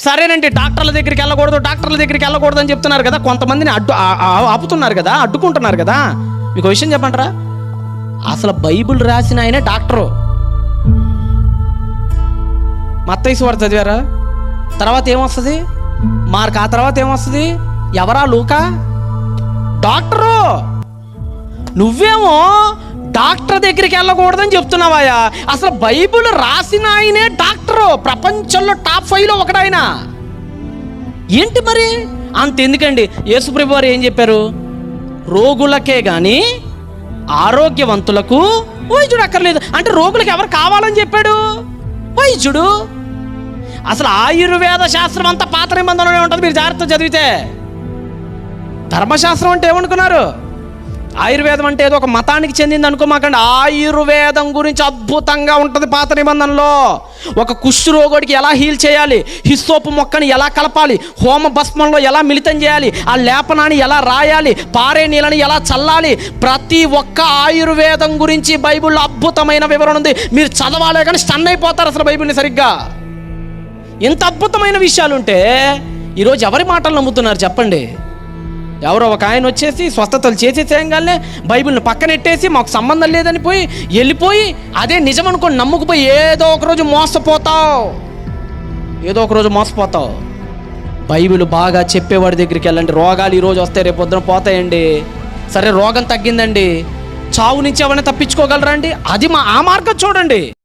సరేనండి, డాక్టర్ల దగ్గరికి వెళ్ళకూడదు అని చెప్తున్నారు కదా, కొంతమందిని ఆపుతున్నారు కదా, అడ్డుకుంటున్నారు కదా. మీకు విషయం చెప్పంటారా? అసలు బైబిల్ రాసిన ఆయనే డాక్టరు. మత్తయి సువార్త చదివారా? తర్వాత ఏమొస్తుంది? మార్క్. ఆ తర్వాత ఏమొస్తుంది? ఎవరా? లూకా. డాక్టరు. నువ్వేమో డాక్టర్ దగ్గరికి వెళ్ళకూడదని చెప్తున్నావాయా? అసలు బైబిల్ రాసిన ఆయనే డాక్టరు, ప్రపంచంలో టాప్ 5లో ఒకడాయన. ఏంటి మరి అంతెందుకండి? యేసుప్రభు వారు ఏం చెప్పారు? రోగులకే కానీ ఆరోగ్యవంతులకు వైద్యుడు అక్కర్లేదు. అంటే రోగులకు ఎవరు కావాలని చెప్పాడు? వైద్యుడు. అసలు ఆయుర్వేద శాస్త్రం అంతా పాత నిబంధనలోనే ఉంటుంది, మీరు జాగ్రత్తగా చదివితే. ధర్మశాస్త్రం అంటే ఏమనుకున్నారు? ఆయుర్వేదం అంటే ఏదో ఒక మతానికి చెందింది అనుకోమాకండి. ఆయుర్వేదం గురించి అద్భుతంగా ఉంటుంది పాత నిబంధనలో. ఒక కుష్టు రోగుడికి ఎలా హీల్ చేయాలి, హిస్సోపు మొక్కని ఎలా కలపాలి, హోమ భస్మంలో ఎలా మిళితం చేయాలి, ఆ లేపనాన్ని ఎలా రాయాలి, పారే నీళ్ళని ఎలా చల్లాలి, ప్రతి ఒక్క ఆయుర్వేదం గురించి బైబిల్లో అద్భుతమైన వివరణ ఉంది. మీరు చదవాలే కానీ స్టన్ అయిపోతారు అసలు బైబిల్ని సరిగ్గా. ఇంత అద్భుతమైన విషయాలుంటే ఈరోజు ఎవరి మాటలు నమ్ముతున్నారు చెప్పండి? ఎవరో ఒక ఆయన వచ్చేసి స్వస్థతలు చేసేసేయంగానే బైబిల్ని పక్కనెట్టేసి మాకు సంబంధం లేదని వెళ్ళిపోయి అదే నిజం అనుకోని నమ్ముకుపోయి ఏదో ఒక రోజు మోసపోతావు. బైబిల్ బాగా చెప్పేవాడి దగ్గరికి వెళ్ళండి. రోగాలు ఈరోజు వస్తాయి, రేపు పొద్దున పోతాయండి. సరే, రోగం తగ్గిందండి, చావు నుంచి ఎవరైనా తప్పించుకోగలరా అండి? అది ఆ మార్గం చూడండి.